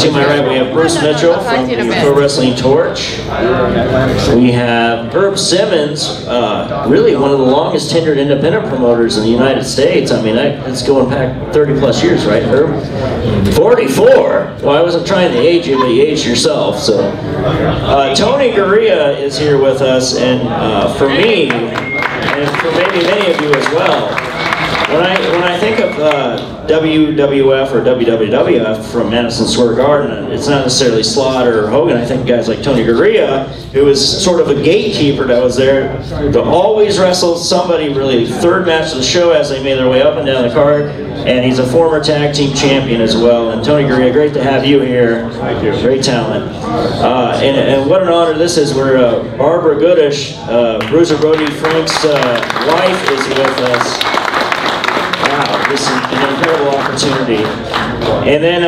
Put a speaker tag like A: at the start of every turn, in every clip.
A: To my right, we have Bruce Mitchell from Pro Wrestling Torch. We have Herb Simmons, really one of the longest tenured independent promoters in the United States. I mean, it's going back 30 plus years, right, Herb? 44? Well, I wasn't trying to age you, but you aged yourself. So, Tony Garea is here with us, and for me, and for maybe many of you as well, when I think of WWF or WWF from Madison Square Garden, it's not necessarily Slaughter or Hogan. I think guys like Tony Garea, who was sort of a gatekeeper that was there to always wrestle somebody really third match of the show as they made their way up and down the card. And he's a former tag team champion as well. And Tony Garea, great to have you here.
B: Thank you.
A: Great talent. And what an honor this is. We're Barbara Goodish, Bruiser Brody Frank's wife, is with us. Wow, this is an incredible opportunity. And then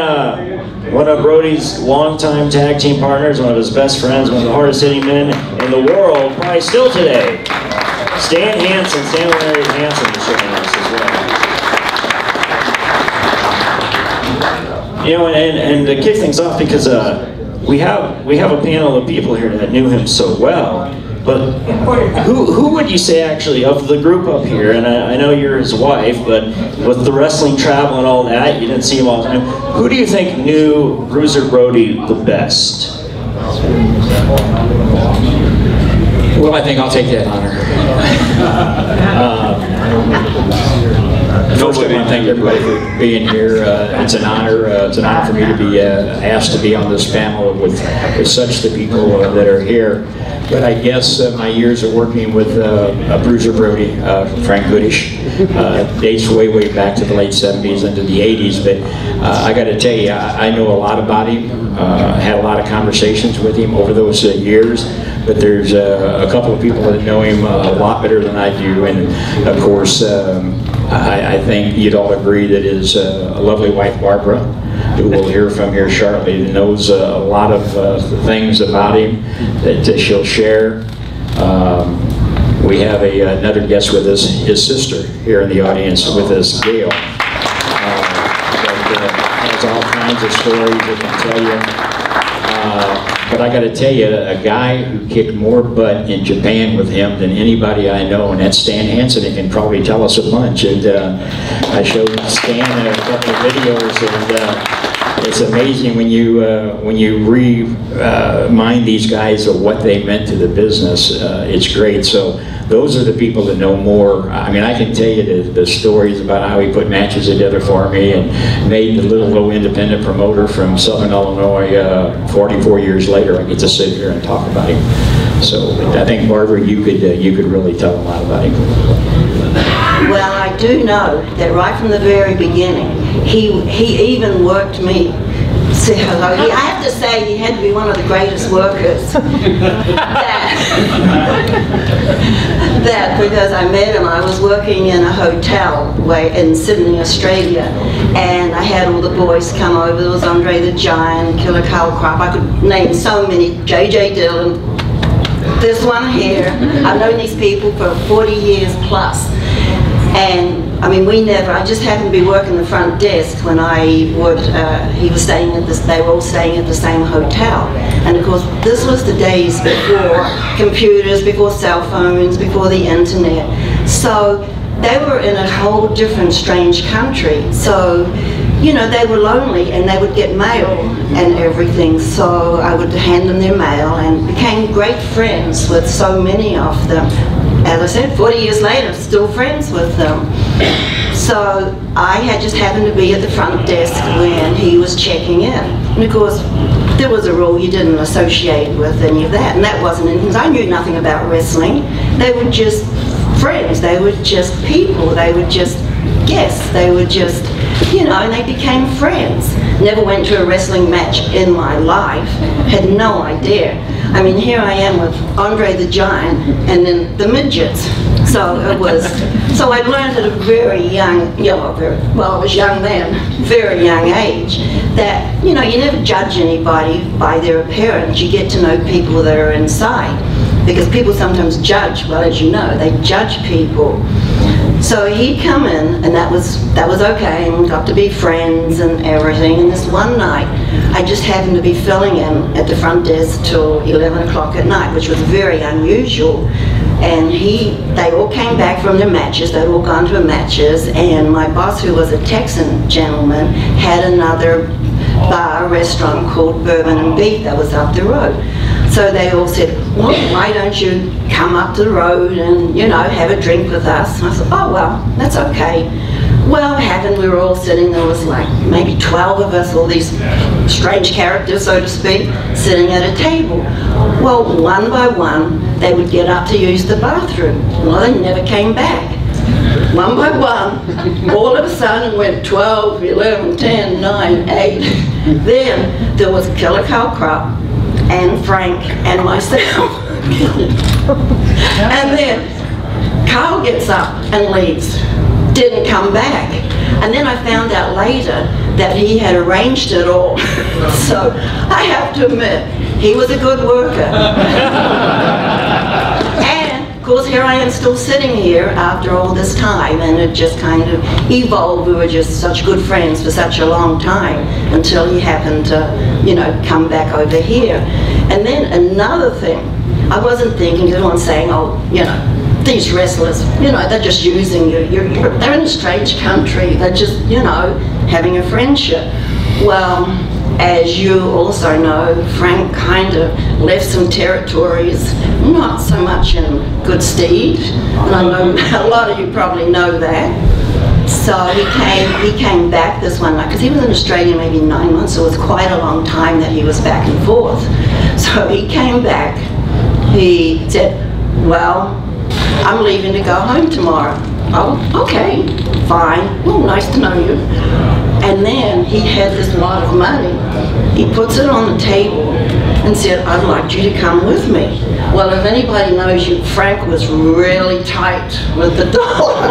A: one of Brody's longtime tag team partners, one of his best friends, one of the hardest hitting men in the world, probably still today, Stan Hansen, Stan Larry Hansen is showing us as well. You know, and to kick things off, because we have a panel of people here that knew him so well. But who would you say actually of the group up here, and I know you're his wife, but with the wrestling travel and all that, you didn't see him all the time, who do you think knew Bruiser Brody the best?
C: Well, I think I'll take that honor. First, I want to thank everybody for being here. It's an honor. It's an honor for me to be asked to be on this panel with such the people that are here. But I guess my years of working with Bruiser Brody, Frank Goodish, dates way back to the late 70s into the 80s. But I got to tell you, I know a lot about him. Had a lot of conversations with him over those years. But there's a couple of people that know him a lot better than I do. And of course, I think you'd all agree that his lovely wife, Barbara, who we'll hear from here shortly, knows a lot of things about him that she'll share. We have another guest with us, his sister, here in the audience with us, Gail. That has all kinds of stories that can tell you. But I got to tell you, a guy who kicked more butt in Japan with him than anybody I know, and that's Stan Hansen. He can probably tell us a bunch. And I showed Stan a couple of videos, and it's amazing when you remind these guys of what they meant to the business. It's great. So those are the people that know more. I mean, I can tell you the stories about how he put matches together for me and made the little independent promoter from Southern Illinois 44 years later. I get to sit here and talk about him. So I think, Barbara, you could really tell a lot about him.
D: Well, I do know that right from the very beginning, he even worked me. Say hello. I have to say, he had to be one of the greatest workers. that because I met him, I was working in a hotel in Sydney, Australia, and I had all the boys come over. There was Andre the Giant, Killer Carl Krupp. I could name so many. J.J. Dillon. This one here. I've known these people for 40 years plus. And I mean, I just happened to be working the front desk when he was staying at they were all staying at the same hotel. And of course, this was the days before computers, before cell phones, before the internet. So they were in a whole different, strange country. So, you know, they were lonely and they would get mail and everything. So I would hand them their mail and became great friends with so many of them. As I said, 40 years later, still friends with them. So I had just happened to be at the front desk when he was checking in. And of course, there was a rule you didn't associate with any of that. And that wasn't in, because I knew nothing about wrestling. They were just friends. They were just people. They were just guests. They were just, you know, and they became friends. Never went to a wrestling match in my life. Had no idea. I mean, here I am with Andre the Giant and then the midgets. So it was, so I learned at a very young, well, I was young then, very young age, that, you know, you never judge anybody by their appearance. You get to know people that are inside. Because people sometimes judge, well, as you know, they judge people. So he'd come in, and that was okay, and we got to be friends and everything. And this one night, I just happened to be filling in at the front desk till 11 o'clock at night, which was very unusual. And they all came back from their matches, they'd all gone to matches, and my boss, who was a Texan gentleman, had another bar, restaurant called Bourbon and Beef that was up the road. So they all said, well, why don't you come up to the road and, you know, have a drink with us? And I said, oh, well, that's okay. Well, we were all sitting, there was like maybe 12 of us, all these strange characters, so to speak, sitting at a table. Well, one by one, they would get up to use the bathroom. Well, they never came back. One by one, all of a sudden it went 12, 11, 10, 9, 8. Then there was Killer Carl Crop and Frank and myself. And then Carl gets up and leaves. Didn't come back. And then I found out later that he had arranged it all. So I have to admit, he was a good worker. And of course here I am still sitting here after all this time, and it just kind of evolved. We were just such good friends for such a long time until he happened to, you know, come back over here. And then another thing, I wasn't thinking, everyone's saying, oh, you know, these wrestlers, you know, they're just using you. They're in a strange country. They're just, you know, having a friendship. Well, as you also know, Frank kind of left some territories, not so much in good stead. And I know a lot of you probably know that. So he came back this one night, because he was in Australia maybe 9 months, so it was quite a long time that he was back and forth. So he came back. He said, well, I'm leaving to go home tomorrow. Oh, okay, fine. Well, nice to know you. And then he had this lot of money. He puts it on the table and said, I'd like you to come with me. Well, if anybody knows you, Frank was really tight with the dollar.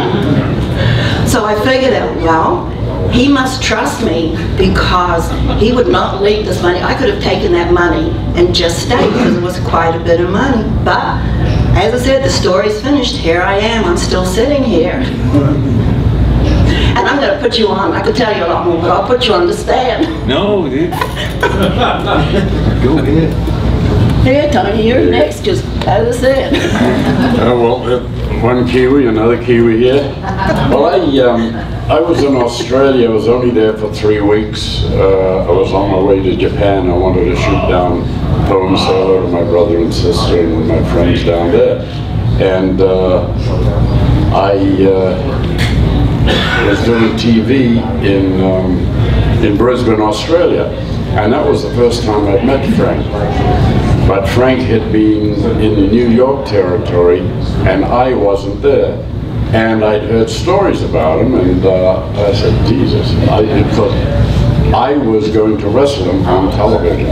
D: So I figured out, well, he must trust me, because he would not leave this money. I could have taken that money and just stayed, because it was quite a bit of money. But as I said, the story's finished. Here I am. I'm still sitting here. And I'm going to put you on. I could tell you a lot more, but I'll put you on the stand.
B: No, dude. Go ahead.
D: Here, Tony, you're next, just as I said.
E: Well, one Kiwi, another Kiwi here. Well, I was in Australia. I was only there for 3 weeks. I was on my way to Japan. I wanted to shoot down Poem Sailor, my brother and sister and my friends down there. And I was doing TV in Brisbane, Australia. And that was the first time I'd met Frank. But Frank had been in the New York territory, and I wasn't there. And I'd heard stories about him, and I said, Jesus, because I was going to wrestle him on television.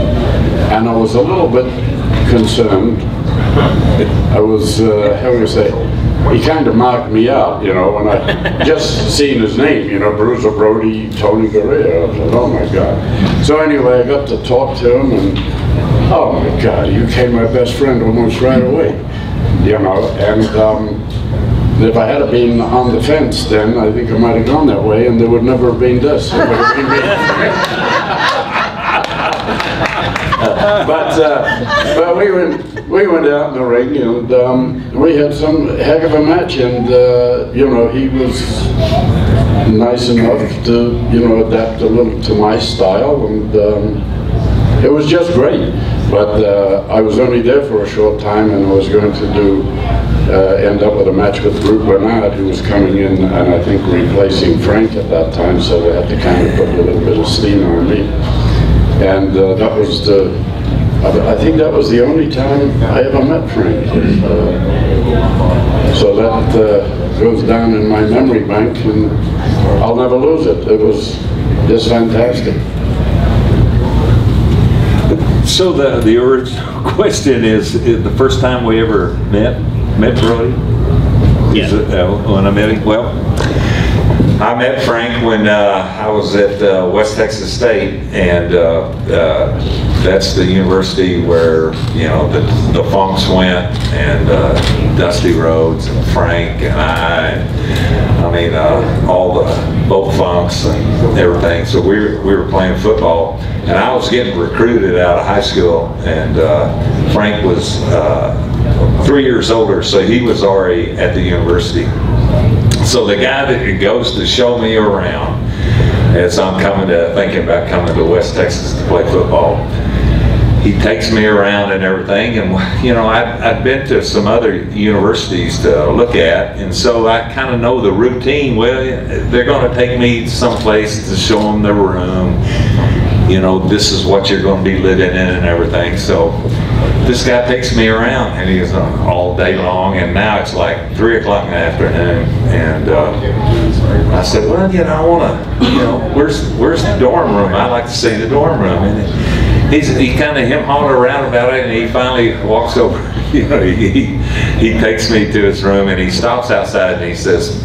E: And I was a little bit concerned. I was, how do you say, he kind of marked me out, you know, when I just seen his name, you know, Bruiser Brody, Tony Garea. I said, oh my God. So anyway, I got to talk to him, and oh my God, he became my best friend almost right away, you know. And if I had been on the fence then, I think I might have gone that way, and there would never have been this. It would have been me. But we went out in the ring, and we had some heck of a match, and you know, he was nice enough to, you know, adapt a little to my style, and it was just great. But I was only there for a short time, and I was going to end up with a match with Bruiser Brody, who was coming in and I think replacing Frank at that time, so they had to kind of put a little bit of steam on me. And that was I think that was the only time I ever met Frank. So that goes down in my memory bank, and I'll never lose it. It was just fantastic.
B: So the original question is the first time we ever met Brody?
A: Yeah.
B: When I met him? Well, I met Frank when I was at West Texas State, and that's the university where, you know, the Funks went, and Dusty Rhodes and Frank and I mean, both Funks and everything. So we were playing football, and I was getting recruited out of high school, and Frank was 3 years older, so he was already at the university. So the guy that goes to show me around as I'm thinking about coming to West Texas to play football, he takes me around and everything, and you know, I'd been to some other universities to look at, and so I kind of know the routine. Well, they're going to take me someplace to show them the room. You know, this is what you're going to be living in and everything. So this guy takes me around, and he's all day long, and now it's like 3 o'clock in the afternoon, and I said, well, you know, I want to, you know, where's the dorm room? I'd like to see the dorm room. And he kind of hem-hawed around about it, and he finally walks over. You know, he takes me to his room, and he stops outside, and he says,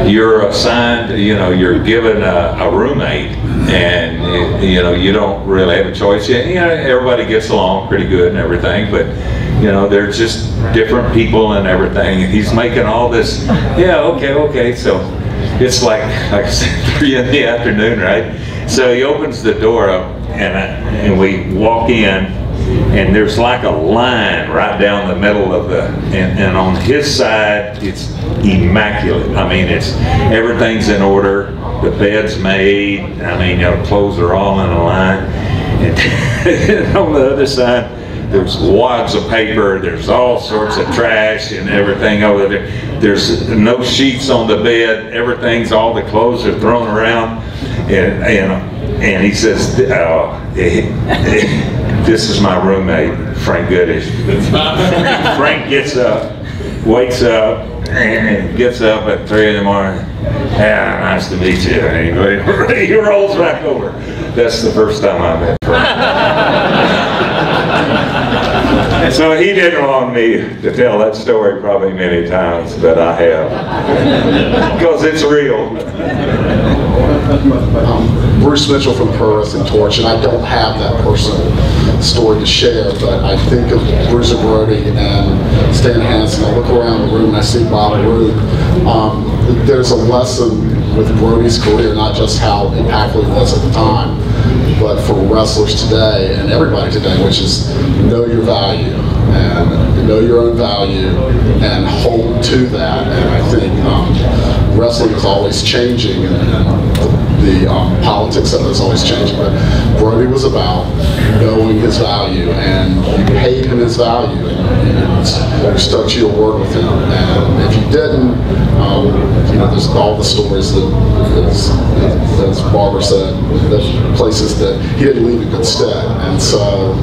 B: you're assigned, you know, you're given a roommate, and you know, you don't really have a choice. You know, everybody gets along pretty good and everything, but you know, they're just different people and everything. And he's making all this, yeah, okay. So it's like I said, 3 in the afternoon, right? So he opens the door up, and we walk in, and there's like a line right down the middle of and on his side, it's immaculate. I mean, everything's in order. The bed's made. I mean, you know, clothes are all in a line. And on the other side, there's wads of paper. There's all sorts of trash and everything over there. There's no sheets on the bed. All the clothes are thrown around. And he says, this is my roommate, Frank Goodish. Frank gets up, wakes up, and gets up at 3 in the morning. Yeah, nice to meet you. And he rolls back over. That's the first time I met Frank. So he didn't want me to tell that story probably many times, but I have, because it's real.
F: Bruce Mitchell from the Pro Wrestling Torch, and I don't have that personal story to share, but I think of Bruiser Brody and Stan Hansen. I look around the room and I see Bob Roode. There's a lesson with Brody's career, not just how impactful he was at the time, but for wrestlers today and everybody today, which is know your value and know your own value and hold to that. And I think wrestling is always changing, and the politics of it is always changing, but Brody was about knowing his value, and you paid him his value, and you stuck to your word with him. And if you didn't, you know, there's all the stories that, as Barbara said, the places that he didn't leave in good stead. And so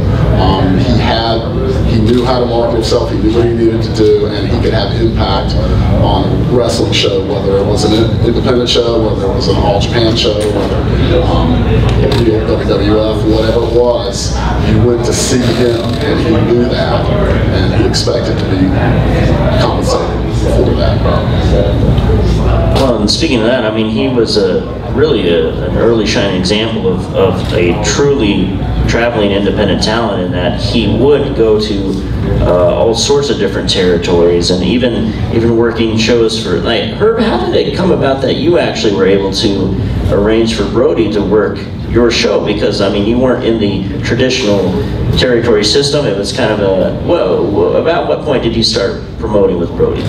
F: he knew how to market himself, he knew what he needed to do, and he could have impact on a wrestling show, whether it was an independent show, whether it was an All Japan show, whether WWF, whatever it was. You went to see him, and he knew that, and he expected to be compensated for that.
A: Well, and speaking of that, I mean, he was really an early shining example of a truly traveling independent talent, in that he would go to all sorts of different territories, and even working shows for, like, Herb, how did it come about that you actually were able to arrange for Brody to work your show? Because, I mean, you weren't in the traditional territory system. It was kind of about what point did you start promoting with Brody?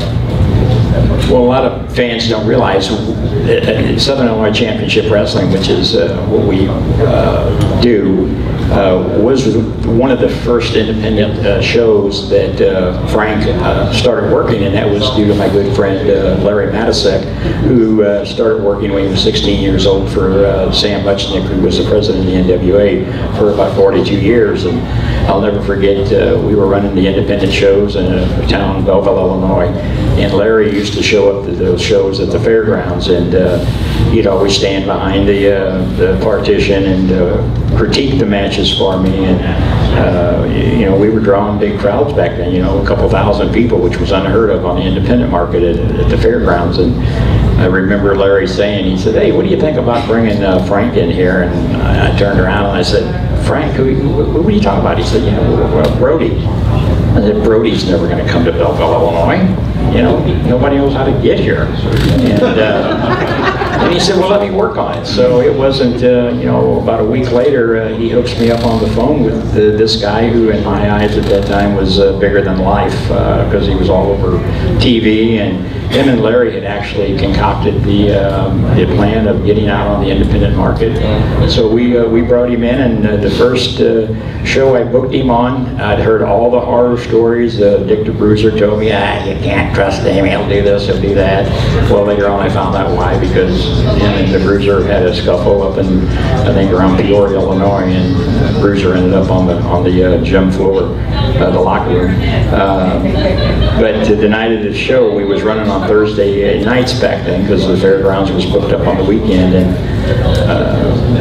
C: Well, a lot of fans don't realize Southern Illinois Championship Wrestling, which is what we do, was one of the first independent shows that Frank started working, and that was due to my good friend Larry Matisek, who started working when he was 16 years old for Sam Muchnick, who was the president of the NWA for about 42 years. And I'll never forget, we were running the independent shows in a town in Belleville, Illinois, and Larry used to show up to those shows at the fairgrounds, and he'd always stand behind the partition and critique the matches for me. And you know, we were drawing big crowds back then, you know, a couple thousand people, which was unheard of on the independent market at the fairgrounds. And I remember Larry saying, he said, "Hey, what do you think about bringing Frank in here?" And I turned around and I said, "Frank, who are you talking about?" He said, "Well, Brody." I said, "Brody's never going to come to Belleville, Illinois. You know, nobody knows how to get here." And he said, "Well, let me work on it." So it wasn't, you know, about a week later, he hooks me up on the phone with this guy who, in my eyes at that time, was bigger than life because he was all over TV. And him and Larry had actually concocted the plan of getting out on the independent market. So we brought him in, and the first show I booked him on, I'd heard all the horror stories. Dick the Bruiser told me, "You can't trust him, he'll do this, he'll do that." Well, later on I found out why, because him and the Bruiser had a scuffle up in, I think, around Peoria, Illinois, and Bruiser ended up on the gym floor, the locker room. But the night of the show, we was running on Thursday nights back then because the fairgrounds was booked up on the weekend, and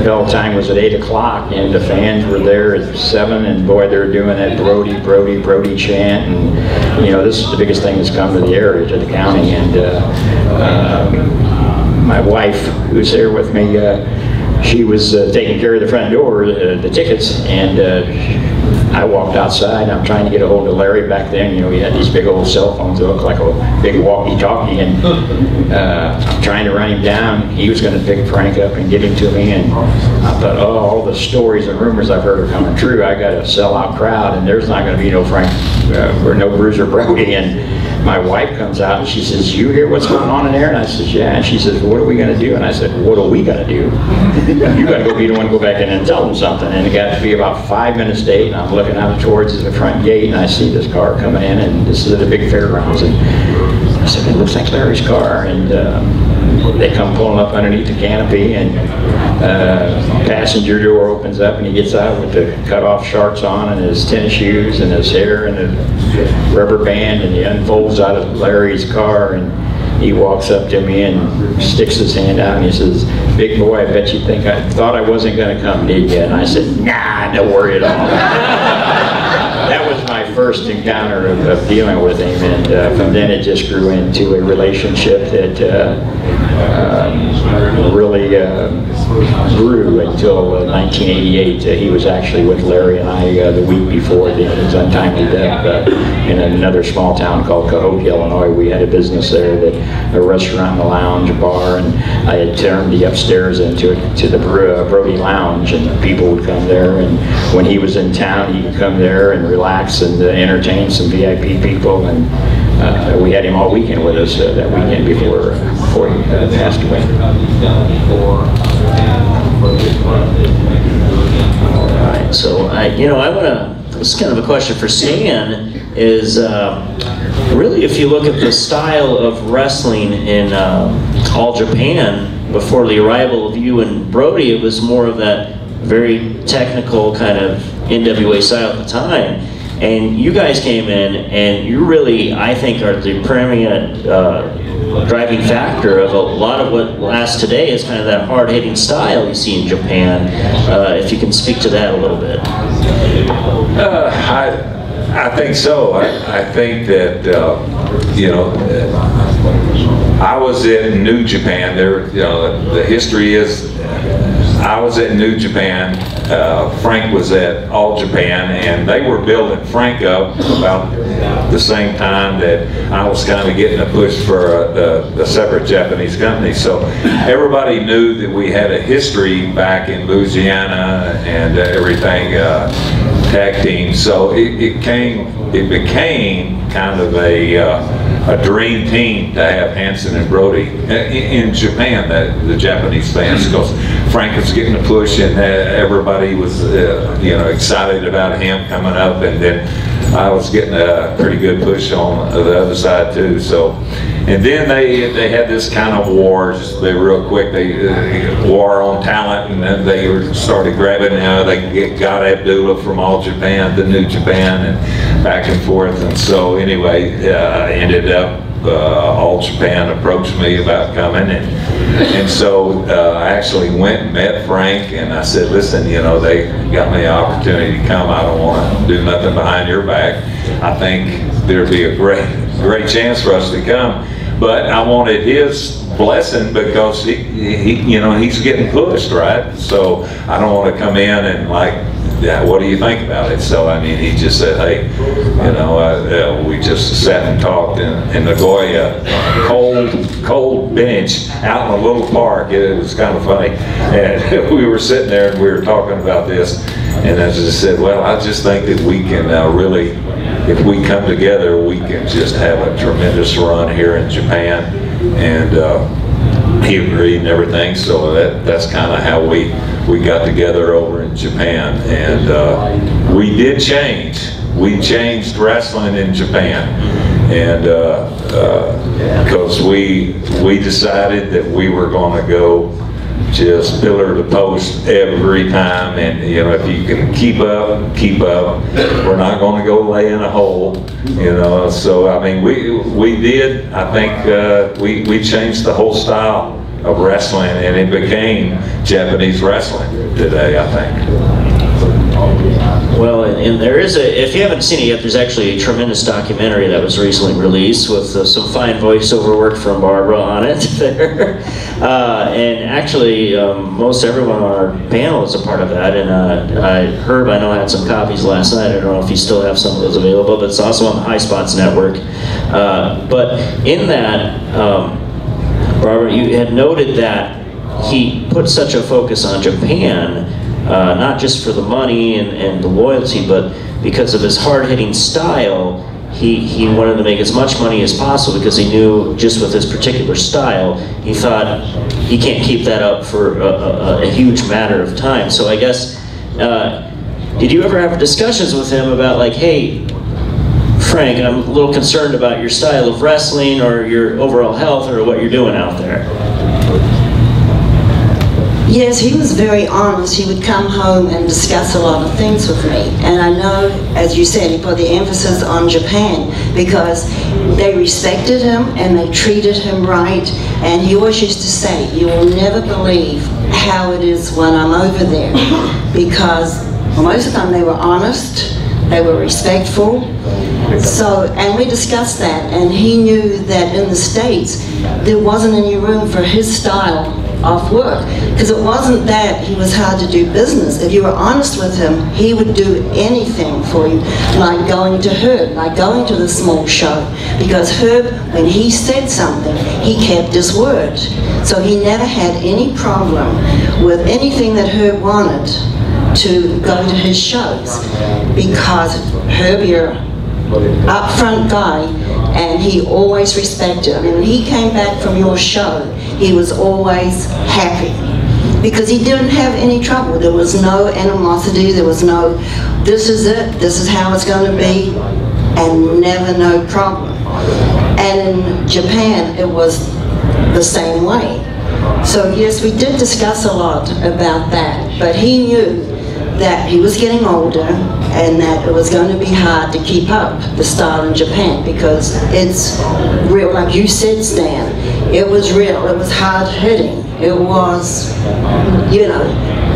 C: bell time was at 8 o'clock, and the fans were there at 7, and boy, they were doing that Brody, Brody, Brody chant, and you know, this is the biggest thing that's come to the area, to the county. And my wife, who's there with me, she was taking care of the front door, the tickets, and I walked outside. I'm trying to get a hold of Larry back then. You know, he had these big old cell phones that looked like a big walkie-talkie, and I'm trying to run him down. He was going to pick Frank up and get him to me, and I thought, oh, all the stories and rumors I've heard are coming true. I got a sellout crowd, and there's not going to be no Frank or no Bruiser Brody. And my wife comes out and she says, "You hear what's going on in there?" And I says, "Yeah." And she says, "What are we going to do?" And I said, "What are we going to do? You got to go be the one to go back in and tell them something." And it got to be about 5 minutes to 8, and I'm looking out towards the front gate, and I see this car coming in, and this is at a big fairgrounds. And I said, "It looks like Larry's car." And they come pulling up underneath the canopy, and passenger door opens up, and he gets out with the cut-off shorts on and his tennis shoes and his hair and a rubber band, and he unfolds out of Larry's car, and he walks up to me and sticks his hand out, and he says, "Big boy, I bet you think I thought I wasn't going to come, did you?" And I said, "Nah, don't worry at all." That was my first encounter of dealing with him, and from then it just grew into a relationship that really grew until 1988. He was actually with Larry and I the week before his untimely death in another small town called Cahokia, Illinois. We had a business there, a restaurant and a lounge, a bar, and I had turned the upstairs into the Brody Lounge, and people would come there, and when he was in town, he would come there and relax and entertain some VIP people, and we had him all weekend with us that weekend before he passed away.
A: All right, so I want to. This is kind of a question for Stan. Is really, if you look at the style of wrestling in All Japan before the arrival of you and Brody, it was more of that very technical kind of NWA style at the time. And you guys came in, and you really, I think, are the preeminent driving factor of a lot of what lasts today is kind of that hard-hitting style you see in Japan. If you can speak to that a little bit.
B: I think so. I think that I was in New Japan. There, the history is, I was at New Japan. Frank was at All Japan, and they were building Frank up about the same time that I was kind of getting a push for a separate Japanese company. So everybody knew that we had a history back in Louisiana and everything, tag team. So it became kind of a dream team to have Hansen and Brody in Japan, the Japanese fans, because Frank was getting a push, and everybody was excited about him coming up, and then I was getting a pretty good push on the other side too. So, and then they had this kind of war, just real quick, war on talent, and then they started grabbing, they got Abdullah from All Japan to New Japan, and back and forth. And so anyway, ended up All Japan approached me about coming, and so I actually went and met Frank, and I said, "Listen, they got me an opportunity to come. I don't want to do nothing behind your back. I think there'd be a great chance for us to come." but I wanted his blessing because he's getting pushed, right? So I don't want to come in and like, yeah, what do you think about it? So I mean, he just said, hey, we just sat and talked in the Garea, cold bench out in a little park. It was kind of funny, and we were sitting there and we were talking about this, and I just said, well, I just think that we can really, if we come together, we can just have a tremendous run here in Japan. And he agreed and everything, so that's kind of how we got together over in Japan. And we did change. We changed wrestling in Japan, and because we decided that we were going to go just pillar to post every time, and if you can keep up, keep up. We're not going to go lay in a hole, So I mean, we did. I think we changed the whole style of wrestling, and it became Japanese wrestling today, I think.
A: Well, and there is if you haven't seen it yet, there's actually a tremendous documentary that was recently released with some fine voiceover work from Barbara on it there. And actually, most everyone on our panel is a part of that. And Herb, I know, had some copies last night. I don't know if you still have some of those available, but it's also on the High Spots Network. But in that, Barbara, you had noted that he put such a focus on Japan, not just for the money and the loyalty, but because of his hard-hitting style. He wanted to make as much money as possible because he knew just with his particular style, he thought he can't keep that up for a huge matter of time. So I guess, did you ever have discussions with him about like, hey, Frank, I'm a little concerned about your style of wrestling or your overall health or what you're doing out there?
D: Yes, he was very honest. He would come home and discuss a lot of things with me. And I know, as you said, he put the emphasis on Japan because they respected him and they treated him right. And he always used to say, you will never believe how it is when I'm over there. Because most of the time they were honest, they were respectful. So, and we discussed that, and he knew that in the States, there wasn't any room for his style of work, because it wasn't that he was hard to do business. If you were honest with him, he would do anything for you, like going to Herb, like going to the small show, because Herb, when he said something, he kept his word. So he never had any problem with anything that Herb wanted to go to his shows, because Herb, you're upfront guy, and he always respected. I mean, when he came back from your show, he was always happy because he didn't have any trouble. There was no animosity, there was no, this is it, this is how it's going to be, and never no problem. And in Japan, it was the same way. So yes, we did discuss a lot about that, but he knew that he was getting older and that it was going to be hard to keep up the style in Japan because it's real, like you said, Stan, it was real, it was hard-hitting, it was, you know,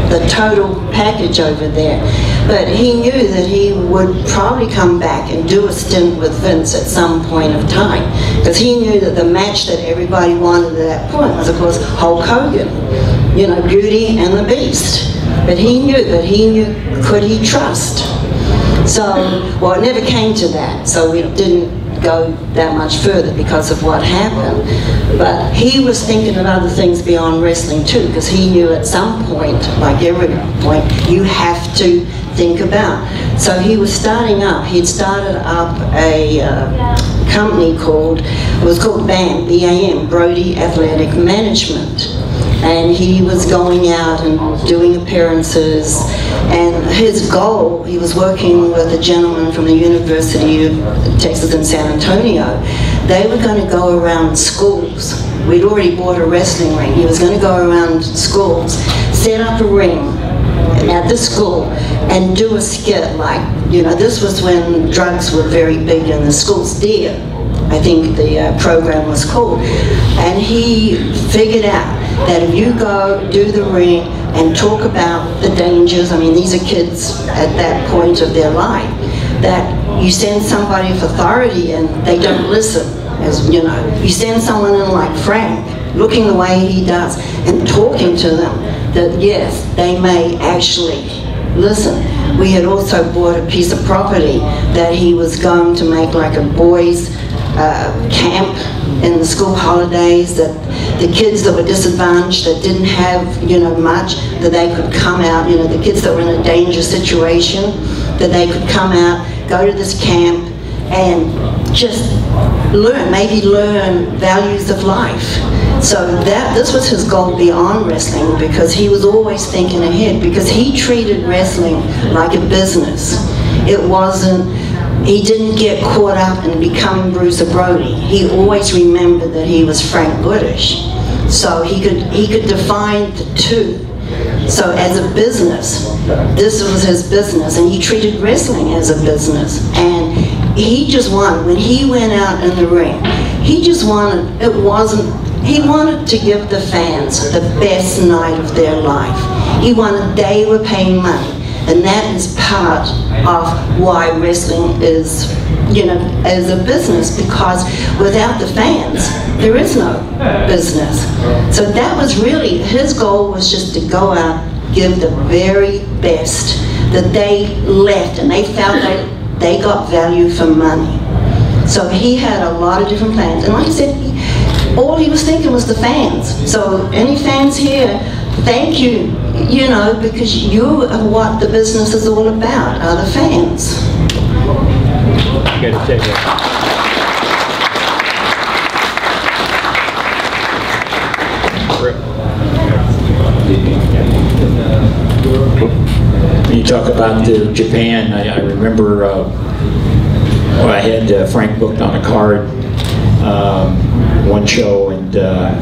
D: the total package over there. But he knew that he would probably come back and do a stint with Vince at some point of time, because he knew that the match that everybody wanted at that point was, of course, Hulk Hogan, you know, Beauty and the Beast. But he knew, could he trust? So, well, it never came to that, so we didn't go that much further because of what happened. But he was thinking of other things beyond wrestling too, because he knew at some point, like every point, you have to think about. So he was starting up, he'd started up a company called, it was called BAM, B-A-M, Brody Athletic Management. And he was going out and doing appearances, and his goal, he was working with a gentleman from the University of Texas in San Antonio. They were going to go around schools. We'd already bought a wrestling ring. He was going to go around schools, set up a ring at the school, and do a skit like, you know, this was when drugs were very big in the schools. DEAR, I think the program was called. And he figured out that if you go do the ring and talk about the dangers, I mean, these are kids at that point of their life, that you send somebody of authority and they don't listen. as you know, you send someone in like Frank, looking the way he does, and talking to them, that yes, they may actually listen. We had also bought a piece of property that he was going to make like a boys' camp in the school holidays, that the kids that were disadvantaged, that didn't have, you know, much, that they could come out, you know, the kids that were in a dangerous situation, that they could come out, go to this camp, and just learn, maybe learn values of life. So this was his goal beyond wrestling, because he was always thinking ahead, because he treated wrestling like a business. It wasn't, he didn't get caught up in becoming Bruiser Brody. He always remembered that he was Frank Goodish. So he could define the two. So as a business, this was his business, and he treated wrestling as a business. And he just wanted, when he went out in the ring, he just wanted, he wanted to give the fans the best night of their life. He wanted, they were paying money. And that is part of why wrestling is, you know, as a business, because without the fans, there is no business. So that was really, his goal was just to go out, give the very best, that they left, and they felt they got value for money. So he had a lot of different plans. And like I said, all he was thinking was the fans. So any fans here, thank you, you know, because you are what the business is all about, are the fans.
C: You gotta take it. When you talk about Japan, I remember well, I had Frank booked on a card one show, and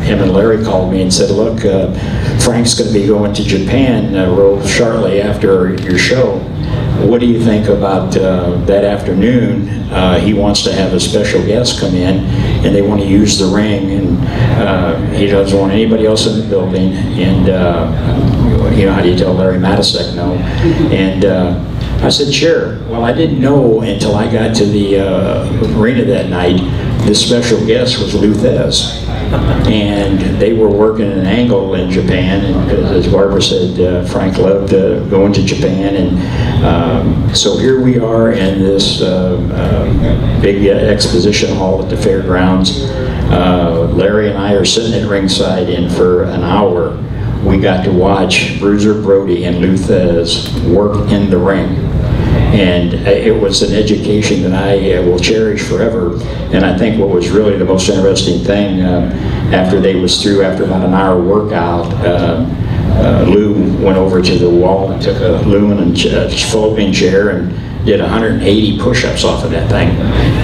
C: him and Larry called me and said, look, Frank's going to be going to Japan real shortly after your show. What do you think about that afternoon? He wants to have a special guest come in, and they want to use the ring, and he doesn't want anybody else in the building, and you know, how do you tell Larry Matisek no? And I said, sure. Well, I didn't know until I got to the arena that night, the special guest was Luthez. And they were working an angle in Japan, and as Barbara said, Frank loved going to Japan, and so here we are in this big exposition hall at the fairgrounds. Larry and I are sitting at ringside, and for an hour we got to watch Bruiser Brody and Luthez work in the ring. And it was an education that I will cherish forever. And I think what was really the most interesting thing, after they was through, after about an hour workout, Lou went over to the wall and took a aluminum folding chair and did 180 push-ups off of that thing.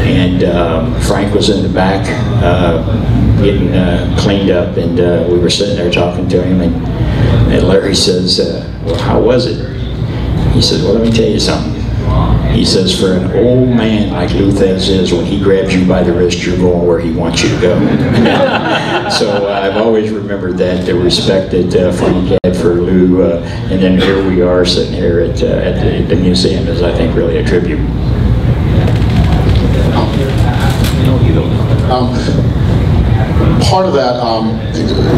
C: And Frank was in the back getting cleaned up, and we were sitting there talking to him, and Larry says, well, how was it? He said, well, let me tell you something. He says, for an old man like Luthez is, when he grabs you by the wrist, you're going where he wants you to go. So I've always remembered that, the respect that Frank had for Lou, and then here we are sitting here at the museum is, I think, really a tribute.
F: Part of that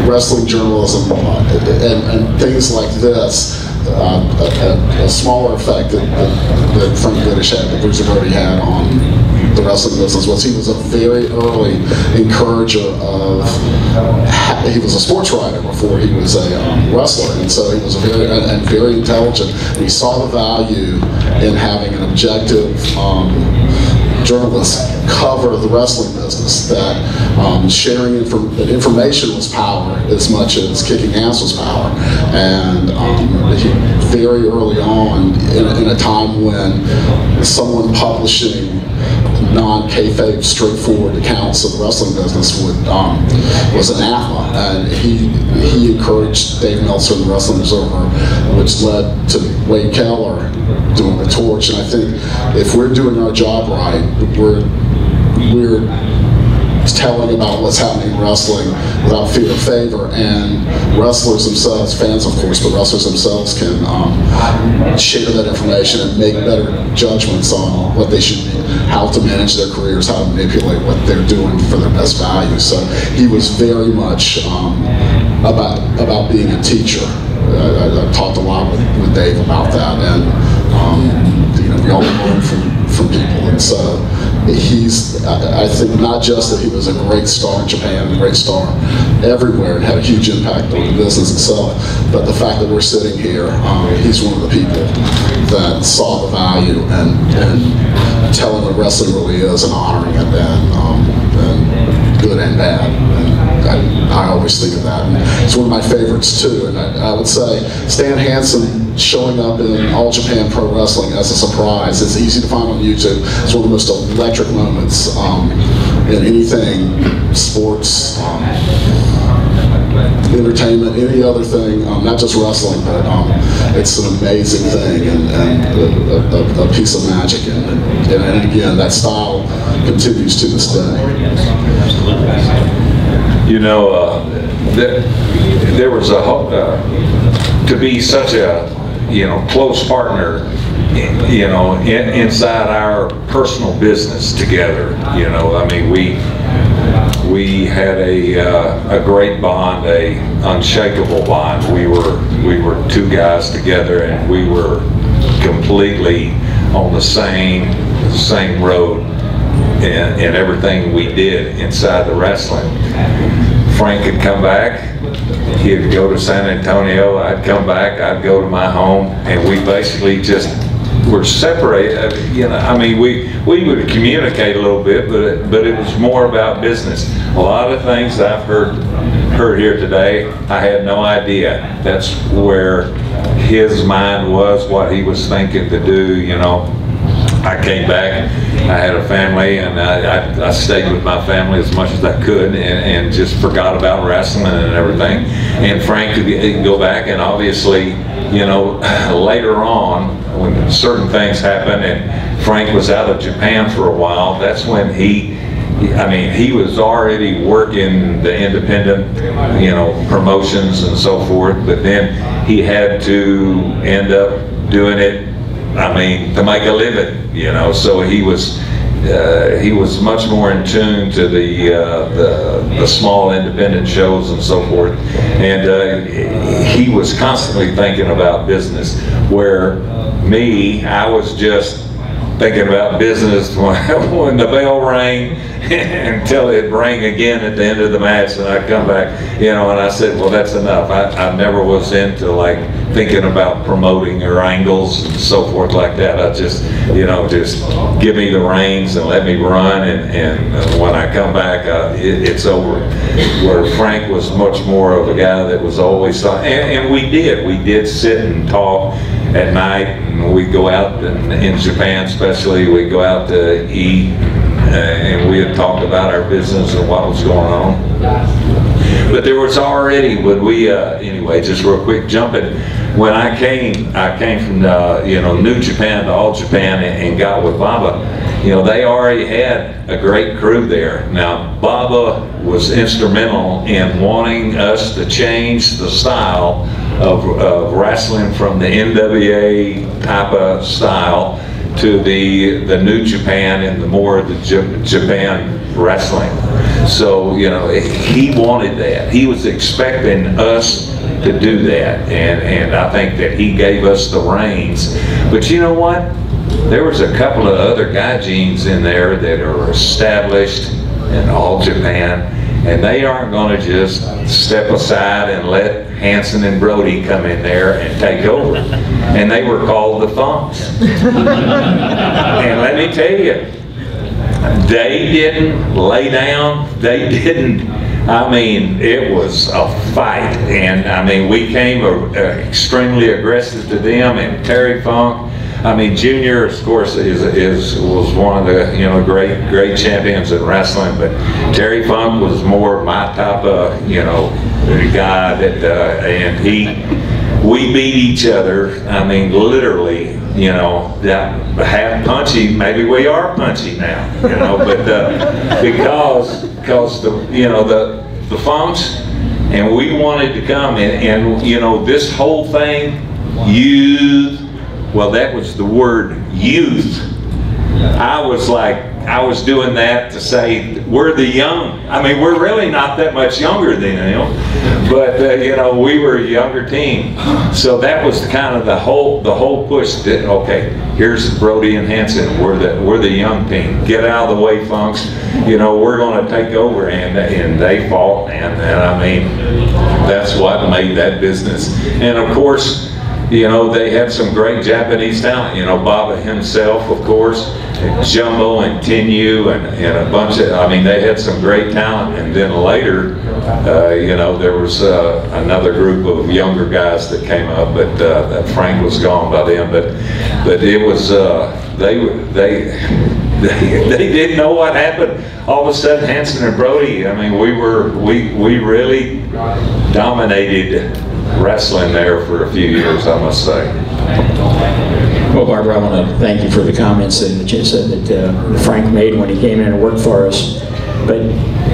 F: wrestling journalism and things like this, a smaller effect that Frank Goodish had, that Bruiser Brody had on the wrestling business, was he was a very early encourager of, he was a sports writer before he was a wrestler, and so he was very intelligent. And he saw the value in having an objective journalists cover the wrestling business, that sharing that information was power as much as kicking ass was power. And very early on, in a time when someone publishing non-kayfabe, straightforward accounts of the wrestling business was anathema, and he encouraged Dave Meltzer and the Wrestling Observer, which led to Wade Keller doing the Torch. And I think if we're doing our job right, we're telling about what's happening in wrestling without fear of favor, and wrestlers themselves, fans of course, but wrestlers themselves can share that information and make better judgments on what they should be, how to manage their careers, how to manipulate what they're doing for their best value. So he was very much about being a teacher. I talked a lot with Dave about that, and you know, we all learn from people, and so he's, I think, not just that he was a great star in Japan, a great star everywhere, and had a huge impact on the business itself, but the fact that we're sitting here, he's one of the people that saw the value and telling what wrestling really is and honoring it, and good and bad. And I always think of that. And it's one of my favorites too. And I would say Stan Hansen showing up in All Japan Pro Wrestling as a surprise. It's easy to find on YouTube. It's one of the most electric moments in anything, sports, entertainment, any other thing, not just wrestling, but it's an amazing thing and a piece of magic. And again, that style continues to this day.
B: You know, there was a hope to be such a, you know, close partner, you know, inside our personal business together. You know, I mean, we had a great bond, a unshakable bond. We were two guys together, and we were completely on the same road in everything we did inside the wrestling. Frank could come back, he'd go to San Antonio, I'd come back, I'd go to my home, and we basically just were separated. You know, I mean, we would communicate a little bit, but it was more about business. A lot of things I've heard here today, I had no idea. That's where his mind was, what he was thinking to do, you know. I came back, I had a family, and I stayed with my family as much as I could, and just forgot about wrestling and everything. And Frank could go back, and obviously, you know, later on, when certain things happened, and Frank was out of Japan for a while, that's when he was already working the independent, you know, promotions and so forth, but then he had to end up doing it, I mean, to make a living, you know. So he was much more in tune to the small independent shows and so forth, and he was constantly thinking about business. Where me, I was just thinking about business when the bell rang until it rang again at the end of the match, and I'd come back, you know, and I said, well, that's enough. I never was into like thinking about promoting or angles and so forth like that. I just, you know, just give me the reins and let me run, and when I come back, it's over. Where Frank was much more of a guy that was always, and we did sit and talk at night, and we'd go out in Japan especially, we'd go out to eat, and we had talked about our business and what was going on. But there was already, when we, anyway, just real quick jumping, when I came from you know, New Japan to All Japan and got with Baba, you know, they already had a great crew there. Now, Baba was instrumental in wanting us to change the style of wrestling from the NWA type of style to the New Japan and the more the Japan wrestling. So, you know, he wanted that. He was expecting us to do that, and I think that he gave us the reins. But you know what? There was a couple of other gaijins in there that are established in All Japan, and they aren't going to just step aside and let Hansen and Brody come in there and take over. And they were called the Funks. And let me tell you, they didn't lay down, they didn't, I mean, it was a fight. And I mean, we came extremely aggressive to them, and Terry Funk, I mean, Junior, of course, was one of the, you know, great champions in wrestling, but Terry Funk was more my type of, you know, guy that, and we beat each other, I mean, literally you know, that half punchy. Maybe we are punchy now, you know, but because the, you know, the Funks, and we wanted to come and you know, this whole thing, youth. Well, that was the word youth. I was doing that to say we're the young. I mean, we're really not that much younger than them, but you know, we were a younger team. So that was kind of the whole push. That okay, here's Brody and Hansen. We're the young team. Get out of the way, Funks. You know, we're going to take over, and they fought, and I mean, that's what made that business. And of course, you know, they had some great Japanese talent. You know, Baba himself, of course, and Jumbo and Tenyu and a bunch of, I mean, they had some great talent. And then later, you know, there was another group of younger guys that came up, but Frank was gone by then. But it was, they didn't know what happened. All of a sudden, Hansen and Brody, I mean, we really dominated wrestling there for a few years, I must say.
C: Well, Barbara, I want to thank you for the comments that you said that Frank made when he came in and worked for us. But,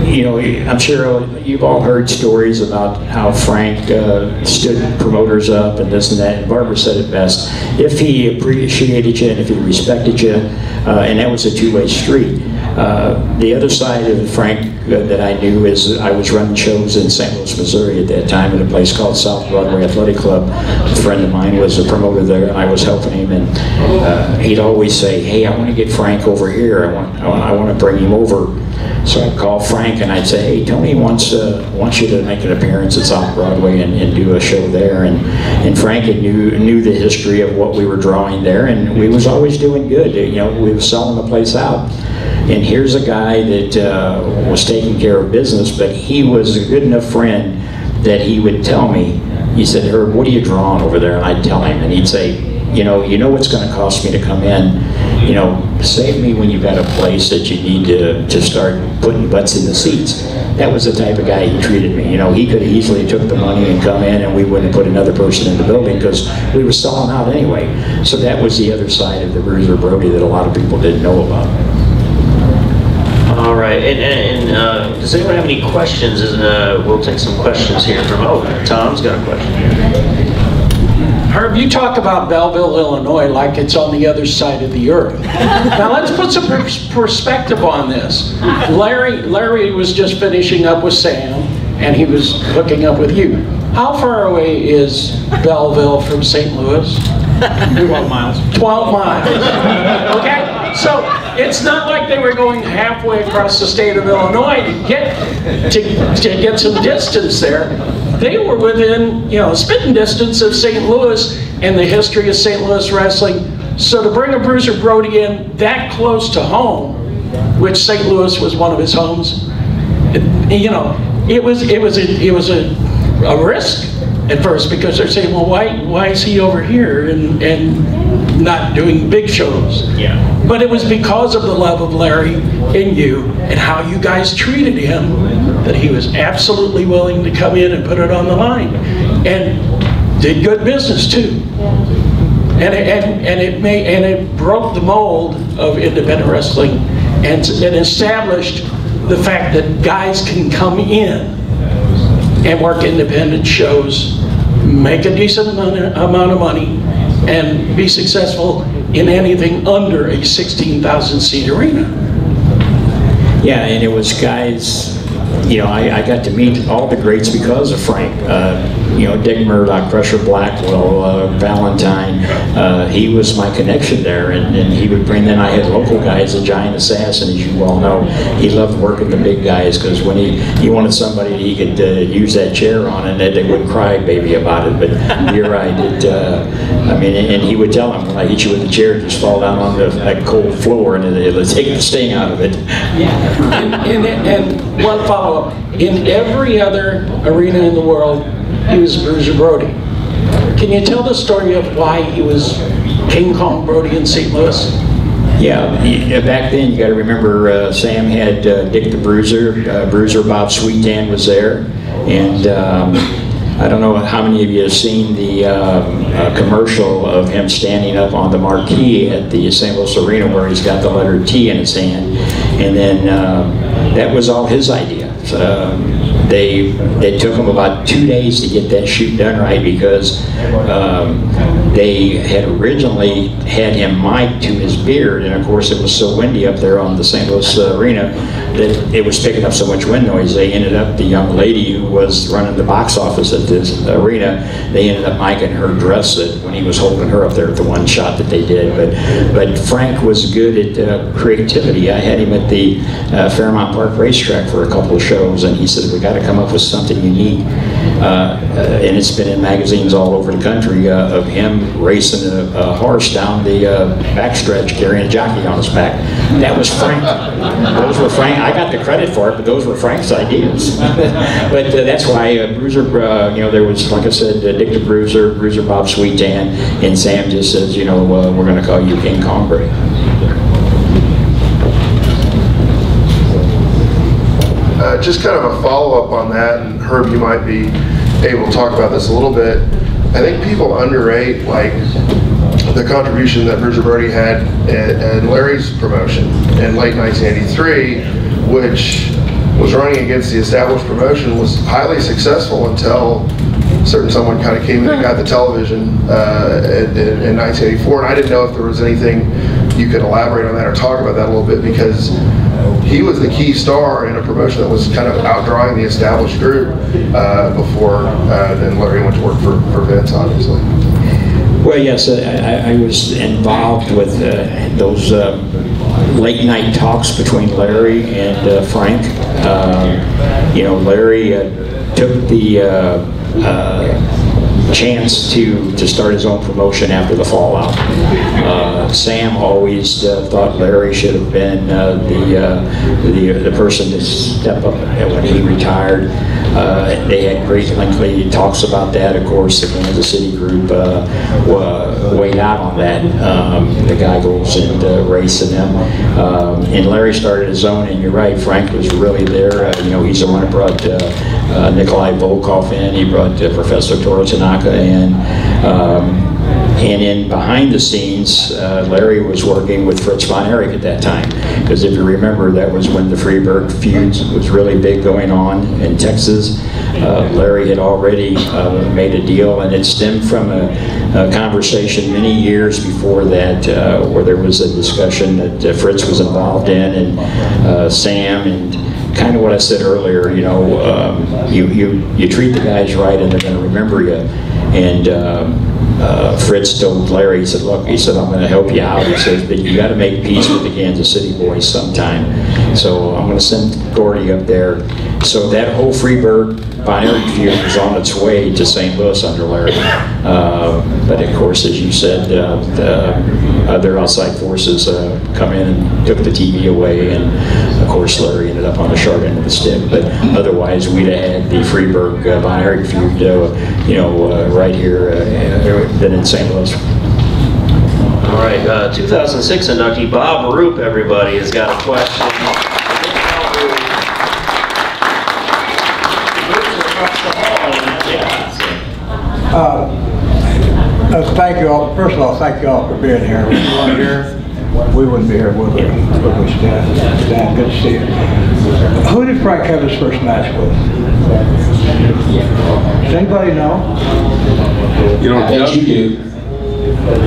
C: you know, I'm sure you've all heard stories about how Frank stood promoters up and this and that. And Barbara said it best. If he appreciated you and if he respected you, and that was a two-way street. The other side of Frank that I knew is I was running shows in St. Louis, Missouri at that time at a place called South Broadway Athletic Club. A friend of mine was a promoter there, and I was helping him. And he'd always say, "Hey, I want to get Frank over here. I want to bring him over." So I'd call Frank and I'd say, "Hey, Tony wants you to make an appearance at South Broadway and do a show there." And Frank knew the history of what we were drawing there, and we was always doing good. You know, we were selling the place out. And here's a guy that was taking care of business, but he was a good enough friend that he would tell me, he said, "Herb, what are you drawing over there?" And I'd tell him, and he'd say, you know what's going to cost me to come in. You know, save me when you've got a place that you need to start putting butts in the seats. That was the type of guy he treated me. You know, he could have easily took the money and come in and we wouldn't put another person in the building because we were selling out anyway. So that was the other side of the Bruiser Brody that a lot of people didn't know about.
A: All right, and does anyone have any questions? We'll take some questions here from, Tom's got a question.
G: Herb, you talk about Belleville, Illinois like it's on the other side of the earth. Now let's put some perspective on this. Larry was just finishing up with Sam, and he was hooking up with you. How far away is Belleville from St. Louis?
C: 12 miles.
G: 12 miles. Okay? So it's not like they were going halfway across the state of Illinois to get some distance there. They were within, you know, spitting distance of St. Louis and the history of St. Louis wrestling. So to bring a Bruiser Brody in that close to home, which St. Louis was one of his homes, you know, it was a risk at first, because they're saying, well, why is he over here and not doing big shows?
C: Yeah.
G: But it was because of the love of Larry and you and how you guys treated him that he was absolutely willing to come in and put it on the line, and did good business too. And it broke the mold of independent wrestling and established the fact that guys can come in and work independent shows, make a decent amount of money, and be successful in anything under a 16,000 seat arena.
C: Yeah, and it was guys, you know, I got to meet all the greats because of Frank. You know, Dick Murdoch, Crusher Blackwell, Valentine. He was my connection there, and he would bring, then I had local guys, the Giant Assassin, as you well know. He loved working the big guys, because when he wanted somebody he could use that chair on, and they wouldn't cry baby about it. But you're right, I mean, and he would tell them, when I hit you with the chair, just fall down on that cold floor, and it'll take the sting out of it.
G: Yeah. And one follow-up. In every other arena in the world, he was Bruiser Brody. Can you tell the story of why he was King Kong Brody in St. Louis?
C: Yeah, back then you got to remember Sam had Dick the Bruiser, Bruiser Bob Sweetan was there, and I don't know how many of you have seen the commercial of him standing up on the marquee at the St. Louis Arena where he's got the letter T in his hand, and then that was all his idea. They took him about 2 days to get that shoot done right, because they had originally had him mic'd to his beard, and of course it was so windy up there on the St. Louis Arena that it was picking up so much wind noise. They ended up, the young lady who was running the box office at this arena, they ended up micing her dress that when he was holding her up there at the one shot that they did. But Frank was good at creativity. I had him at the Fairmount Park racetrack for a couple of shows, and he said, we got to come up with something unique. And it's been in magazines all over the country of him racing a horse down the backstretch carrying a jockey on his back. That was Frank. Those were Frank. I got the credit for it, but those were Frank's ideas. But that's why Bruiser, you know, there was, like I said, Dick the Bruiser, Bruiser Bob Sweetan, and Sam just says, you know, we're going to call you King Kong Brady.
H: Just kind of a follow-up on that, and Herb, you might be able to talk about this a little bit. I think people underrate like the contribution that Bruiser Brody had in Larry's promotion in late 1983, which was running against the established promotion, was highly successful until someone kind of came in and got the television in 1984, and I didn't know if there was anything you could elaborate on that or talk about that a little bit, because he was the key star in a promotion that was kind of outdrawing the established group before then Larry went to work for Vince, obviously.
C: Well, yes, I was involved with those late night talks between Larry and Frank. You know, Larry took the chance to start his own promotion after the fallout. Sam always thought Larry should have been the person to step up when he retired. They had great lengthy talks about that. Of course, the Kansas City group weighed out on that. The guy goes and racing them. And Larry started his own, and you're right, Frank was really there. You know, he's the one who brought Nikolai Volkov in. He brought Professor Toru Tanaka in. And in behind the scenes, Larry was working with Fritz von Erich at that time. Because if you remember, that was when the Freeburg feud was really big going on in Texas. Larry had already made a deal, and it stemmed from a conversation many years before that where there was a discussion that Fritz was involved in, and Sam, and kind of what I said earlier, you know, you treat the guys right and they're going to remember you. And Fritz told Larry, he said, look, he said, I'm going to help you out. He said, but you got to make peace with the Kansas City boys sometime. So I'm going to send Gordy up there. So that whole Freeburg von Erich feud was on its way to St. Louis under Larry. But of course, as you said, the other outside forces come in and took the TV away, and of course Larry ended up on the short end of the stick. But otherwise, we'd have had the Freeburg von Erich feud, you know, right here, been in St. Louis.
A: All right, 2006 inductee Bob Roop, everybody, has got a question.
I: Thank you all. First of all, thank you all for being here. If you weren't here, we wouldn't be here, would we, Stan? Good to see you. Who did Frank have his first match with? Does anybody know?
E: You don't
C: I bet you do.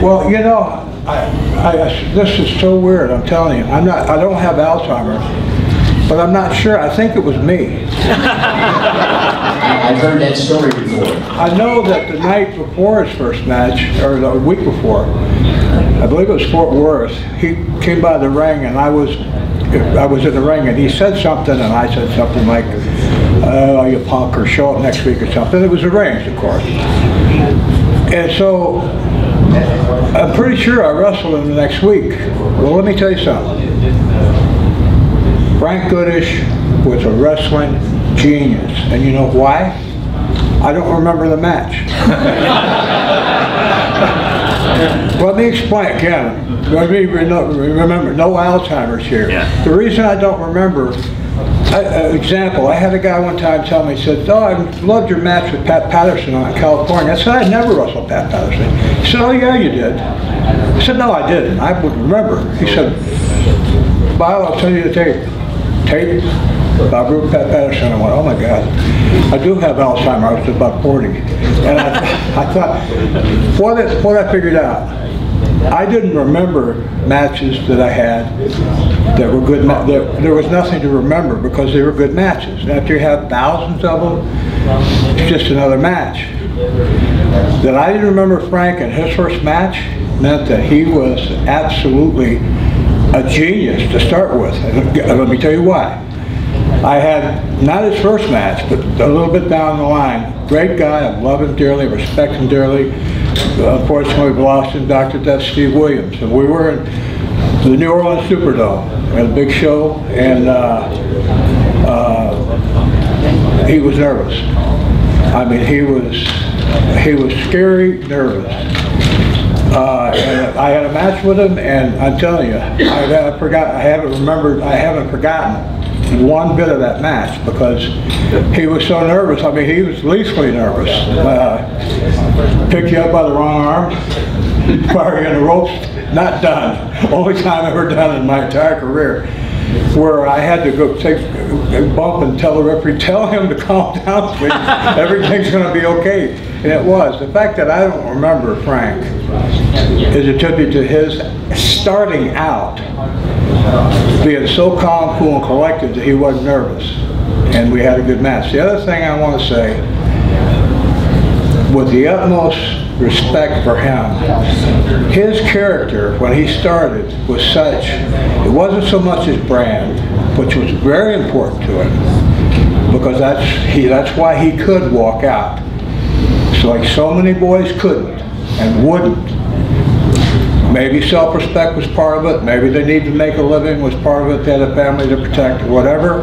I: Well, you know, this is so weird. I'm telling you, I don't have Alzheimer's, but I'm not sure. I think it was me.
C: I've heard that story before.
I: I know that the night before his first match, or the week before, I believe it was Fort Worth, he came by the ring, and I was in the ring, and he said something, and I said something like, you punk, or show up next week or something. It was arranged, of course. And so, I'm pretty sure I wrestled him the next week. Well, let me tell you something. Frank Goodish was a wrestling genius. And you know why? I don't remember the match. Let me explain again. Let me remember, no Alzheimer's here.
A: Yeah.
I: The reason I don't remember Example, I had a guy one time tell me, he said, oh, I loved your match with Pat Patterson out in California. I said, I never wrestled Pat Patterson. He said, oh yeah, you did. I said, no, I didn't. I wouldn't remember. He said, Bob, I'll send you the tape. Tape? About Pat Patterson. I went, oh my God. I do have Alzheimer's. I was about 40. And I thought, what I figured out, I didn't remember matches that I had that were good. There was nothing to remember because they were good matches. After you have thousands of them, it's just another match. That I didn't remember Frank in his first match meant that he was absolutely a genius to start with. And let me tell you why. I had, not his first match, but a little bit down the line. Great guy, I love him dearly, respect him dearly. Unfortunately, we lost him, Dr. Death Steve Williams. And we were in the New Orleans Superdome at a big show, and he was nervous. I mean, he was scary nervous. And I had a match with him, and I'm telling you, I haven't forgotten one bit of that match because he was so nervous. I mean, he was lethally nervous. Picked you up by the wrong arm, fire you in the ropes, not done. Only time ever done in my entire career. Where I had to go take a bump and tell the referee, tell him to calm down, please. Everything's going to be okay. And it was. The fact that I don't remember Frank is a tribute to his starting out being so calm, cool, and collected that he wasn't nervous. And we had a good match. The other thing I want to say, with the utmost respect for him, his character when he started was such, it wasn't so much his brand, which was very important to him, because that's why he could walk out. So like so many boys couldn't and wouldn't. Maybe self-respect was part of it, maybe they needed to make a living was part of it, they had a family to protect or whatever,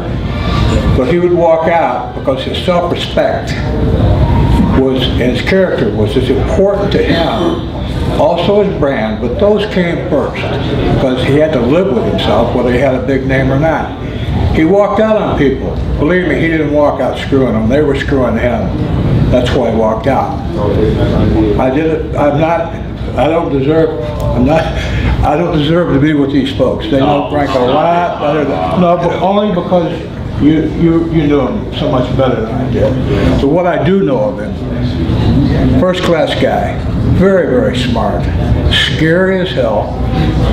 I: but he would walk out because his self-respect was, and his character was as important to him, also his brand, but those came first because he had to live with himself whether he had a big name or not. He walked out on people. Believe me, he didn't walk out screwing them, they were screwing him. That's why he walked out. I did it, I don't deserve to be with these folks. They know Frank a lot better than, no, but only because you knew him so much better than I did. So what I do know of him, first class guy, very, very smart, scary as hell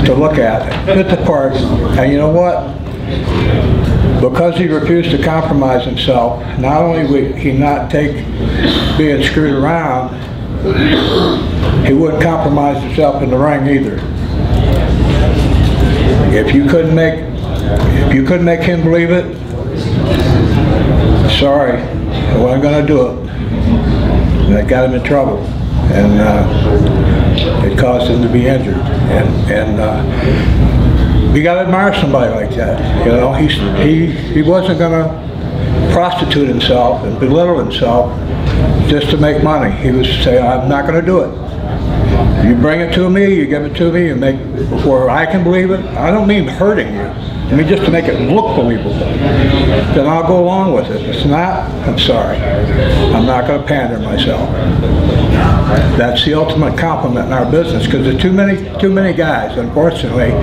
I: to look at, hit the part, and you know what? Because he refused to compromise himself, not only would he not take being screwed around, he wouldn't compromise himself in the ring either. If you couldn't make him believe it, sorry, I wasn't going to do it. And that got him in trouble, and it caused him to be injured. And you got to admire somebody like that. You know, he wasn't going to prostitute himself and belittle himself just to make money. He was saying, I'm not going to do it. You bring it to me, you give it to me, and make before I can believe it. I don't mean hurting you. I mean just to make it look believable. Then I'll go along with it. If it's not, I'm sorry. I'm not going to pander myself. That's the ultimate compliment in our business, because there's too many guys, unfortunately,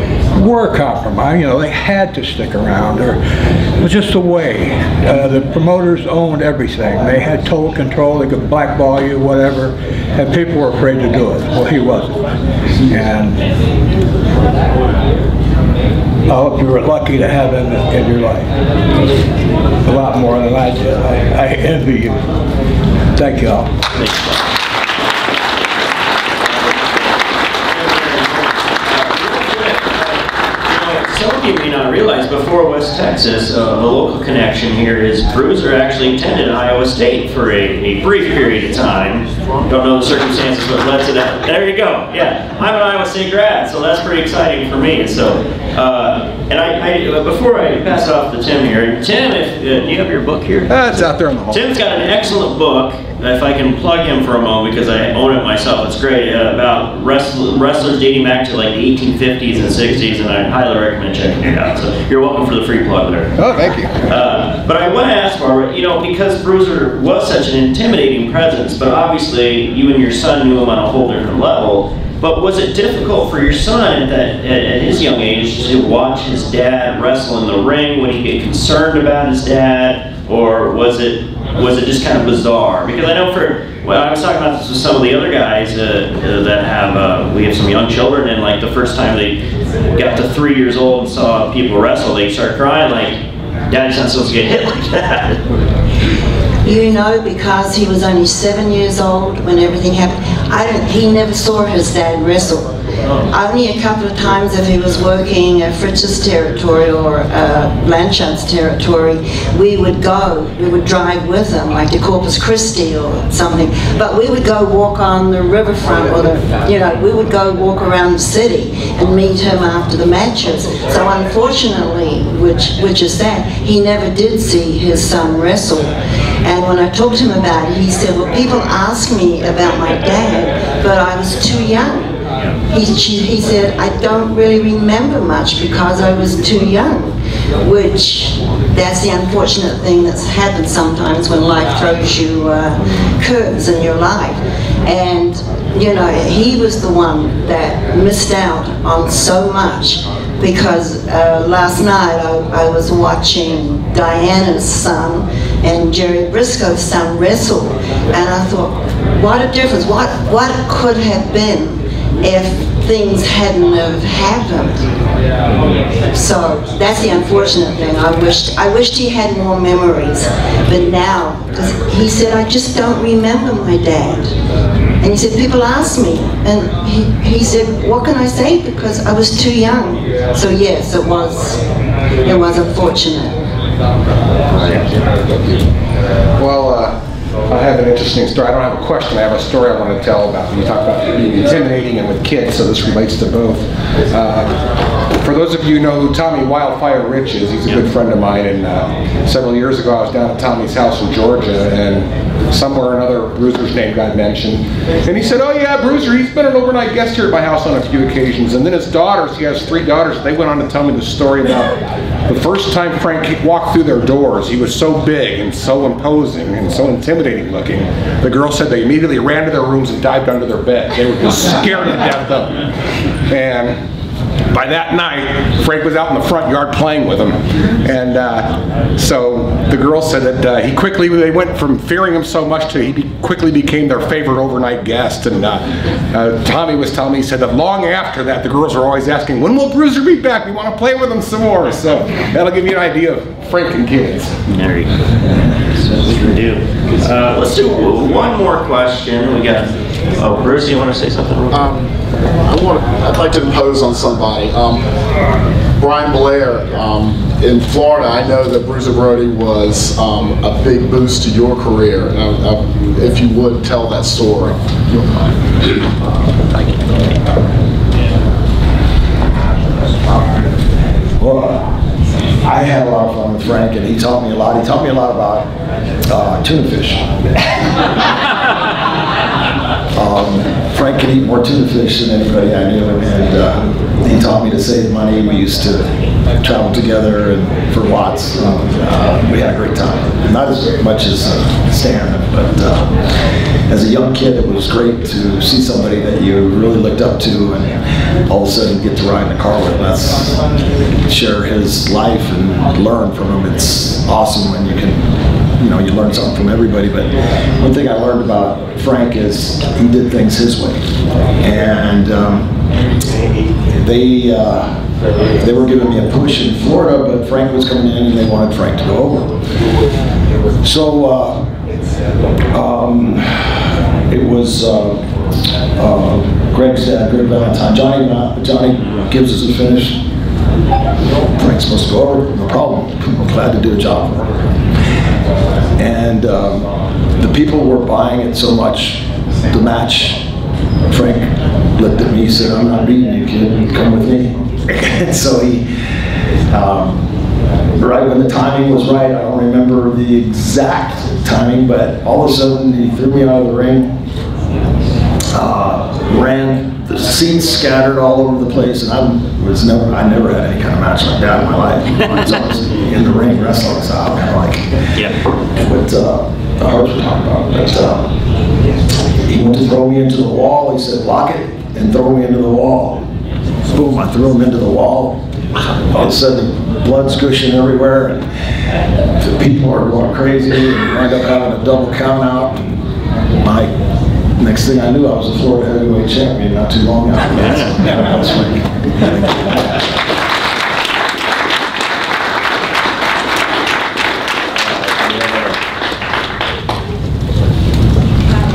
I: were compromised. You know, they had to stick around, or it was just the way. The promoters owned everything. They had total control. They could blackball you, whatever, and people were afraid to do it. Well, he wasn't. And I hope you were lucky to have him in your life. A lot more than I did. I envy you. Thank you all.
A: Some of you may not realize, before West Texas, a local connection here is Bruiser actually attended Iowa State for a brief period of time. Don't know the circumstances, but led to that. There you go. Yeah, I'm an Iowa State grad, so that's pretty exciting for me. So, and before I pass it off to Tim here, Tim, do you have your book here?
J: It's out there in the hall.
A: Tim's got an excellent book. if I can plug him for a moment, because I own it myself, it's great, about wrestlers dating back to like the 1850s and 60s, and I highly recommend checking it out. So you're welcome for the free plug there.
J: Oh, thank you.
A: But I want to ask, Barbara, you know, because Bruiser was such an intimidating presence, but obviously you and your son knew him on a whole different level. But was it difficult for your son at his young age to watch his dad wrestle in the ring? Would he get concerned about his dad, or was it just kind of bizarre? Because I know I was talking about this with some of the other guys that have, we have some young children, and like the first time they got to 3 years old and saw people wrestle, they start crying like, Daddy's not supposed to get hit like that.
D: You know, because he was only 7 years old when everything happened. He never saw his dad wrestle. Only a couple of times if he was working Fritz's territory or Blanchard's territory, we would drive with him, like to Corpus Christi or something. But we would go walk on the riverfront, or we would go walk around the city and meet him after the matches. So unfortunately, which is sad, he never did see his son wrestle. And when I talked to him about it, he said, well, people ask me about my dad, but I was too young. He said, I don't really remember much because I was too young, which that's the unfortunate thing that's happened sometimes when life throws you curves in your life. And, you know, he was the one that missed out on so much, because last night I was watching Diana's son and Jerry Briscoe's son wrestle, and I thought, what a difference, what could have been if things hadn't have happened. So that's the unfortunate thing. I wished he had more memories, but now, because he said, I just don't remember my dad. And he said, people ask me, and he said, what can I say, because I was too young. So yes, it was unfortunate.
J: Well, I have an interesting story. I don't have a question, I have a story I want to tell about when you talk about being intimidating and with kids, so this relates to both. For those of you who know who Tommy Wildfire Rich is, he's a good friend of mine, and several years ago I was down at Tommy's house in Georgia, and somewhere or another Bruiser's name got mentioned, and he said, oh yeah, Bruiser, he's been an overnight guest here at my house on a few occasions. And then his daughters, he has 3 daughters, they went on to tell me the story about the first time Frank walked through their doors. He was so big and so imposing and so intimidating looking. The girls said they immediately ran to their rooms and dived under their bed. They were just scared to death of him. And by that night, Frank was out in the front yard playing with them, and so the girls said that they went from fearing him so much to he quickly became their favorite overnight guest. And Tommy was telling me, he said that long after that, the girls were always asking, when will Bruiser be back? We want to play with him some more. So that'll give you an idea of Frank and kids.
A: There you go. We do. Let's do one more question. We got. Oh, Bruce, you want to say something?
F: I'd like to impose on somebody. Brian Blair, in Florida, I know that Bruiser Brody was a big boost to your career. And if you would tell that story.
K: Well, I had a lot of fun with Frank, and he taught me a lot. He taught me a lot about tuna fish. Frank could eat more tuna fish than anybody I knew, and he taught me to save money. We used to travel together and for Watts. We had a great time. Not as much as Stan, but as a young kid, it was great to see somebody that you really looked up to, and all of a sudden get to ride in a car with him. That's share his life and learn from him. It's awesome when you can, you learn something from everybody. But one thing I learned about Frank is he did things his way, and they were giving me a push in Florida, but Frank was coming in and they wanted Frank to go over. So it was Greg's dad, Greg Valentine. Johnny gives us a finish. Frank's supposed to go over, no problem. I'm glad to do a job for him. And the people were buying it so much, the match, Frank looked at me and said, I'm not beating you, kid, come with me. And so he, right when the timing was right, I don't remember the exact timing, but all of a sudden he threw me out of the ring, ran, the seats scattered all over the place, and I never had any kind of match like that in my life. I was obviously in the ring wrestling, so I'm kind of like what the Harps were talking about. But he went to throw me into the wall. He said, block it and throw me into the wall. Boom, I threw him into the wall. All of a sudden, blood's gushing everywhere, and the people are going crazy, and we wind up having a double count out. And next thing I knew, I was the Florida heavyweight champion not too long after that.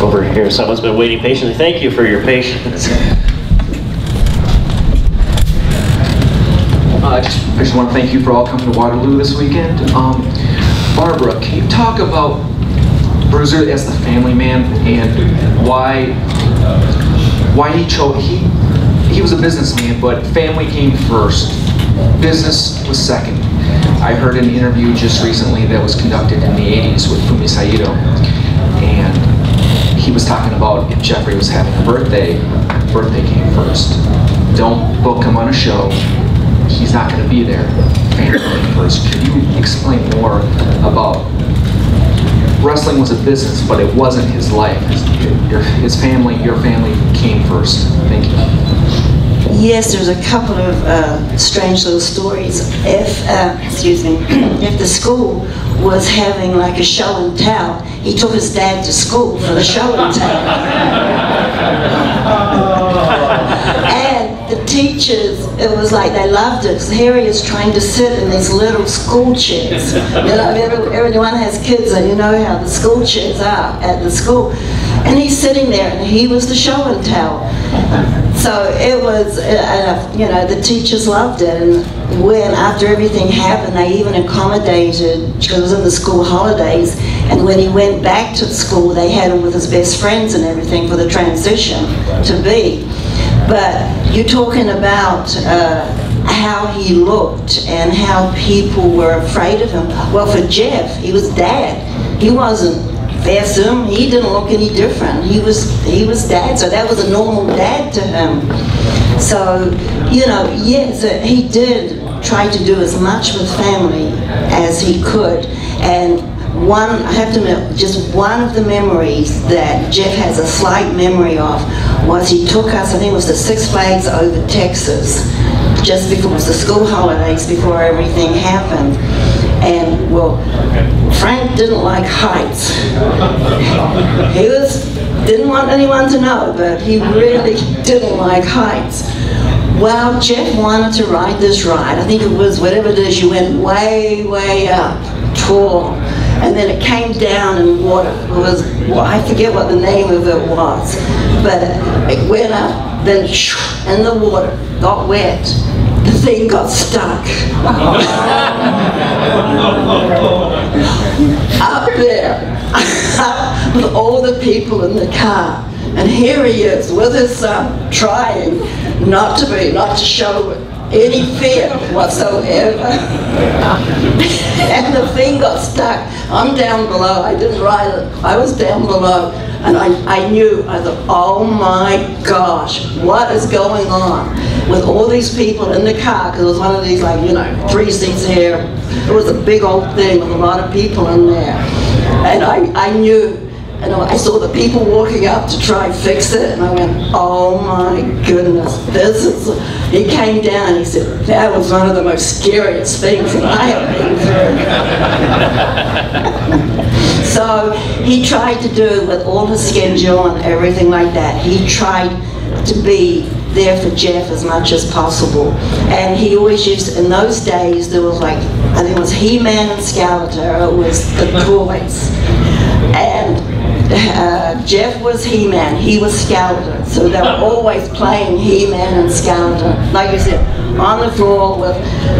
A: Over here, someone's been waiting patiently. Thank you for your patience.
L: I just want to thank you for all coming to Waterloo this weekend. Barbara, can you talk about Bruiser as the family man and why he chose, he was a businessman, but family came first. Business was second. I heard an interview just recently that was conducted in the 80s with Fumi Saito, and he was talking about if Jeffrey was having a birthday came first. Don't book him on a show. He's not going to be there. Family came first. Could you explain more about wrestling was a business, but it wasn't his life. His family, your family came first. Thank you.
D: Yes, there's a couple of strange little stories. If the school was having like a show and tell, he took his dad to school for the show and tell. And the teachers, it was like they loved it. Harry is trying to sit in these little school chairs. You know, everyone has kids, and you know how the school chairs are at the school. And he's sitting there, and he was the show and tell. So it was, you know, the teachers loved it. And when, after everything happened, they even accommodated, because it was in the school holidays, and when he went back to school, they had him with his best friends and everything for the transition to be. But you're talking about how he looked and how people were afraid of him. Well, for Jeff, he was dad. He wasn't fearsome. He didn't look any different. He was dad, so that was a normal dad to him. So, you know, yes, he did try to do as much with family as he could. And I have to admit, just one of the memories that Jeff has a slight memory of was he took us, I think it was the Six Flags over Texas, just before it was the school holidays, before everything happened. And, well, Frank didn't like heights. He didn't want anyone to know, but he really didn't like heights. Well, Jeff wanted to ride this ride. I think it was, whatever it is, you went way, way up, tall, and then it came down in water. It was, well, I forget what the name of it was, but it went up, then in the water, got wet. The thing got stuck. Up there, with all the people in the car. And here he is with his son, trying not to show any fear whatsoever. And the thing got stuck. I'm down below. I didn't ride it. I was down below. And I knew, I thought, oh my gosh, what is going on? With all these people in the car, because it was one of these, like, you know, 3 seats here. It was a big old thing with a lot of people in there. And I knew. And I saw the people walking up to try and fix it, and I went, oh my goodness, this is... He came down and he said, that was one of the most scariest things that I have been through. So he tried to do, with all his schedule and everything like that, he tried to be there for Jeff as much as possible. And he always used, in those days, there was like, I think it was He-Man and Skeletor, it was the toys. And Jeff was He-Man, he was Skeletor, so they were always playing He-Man and Skeletor, like you said, on the floor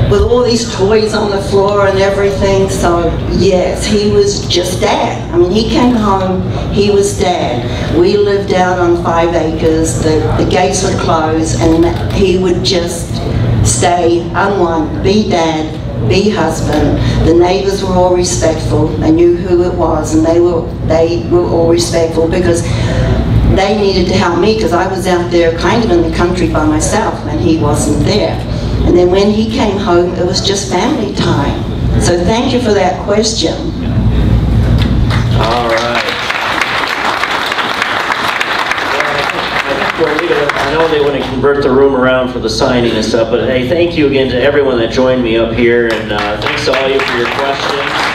D: with all these toys on the floor and everything. So yes, he was just dad. I mean, he came home, he was dad. We lived out on 5 acres, the gates would close, and he would just stay, unwind, be dad, be husband. The neighbors were all respectful. They knew who it was, and they were all respectful because they needed to help me because I was out there kind of in the country by myself when he wasn't there. And then when he came home, it was just family time. So thank you for that question.
A: All right. I know they want to convert the room around for the signing and stuff, but hey, thank you again to everyone that joined me up here, and thanks to all of you for your questions.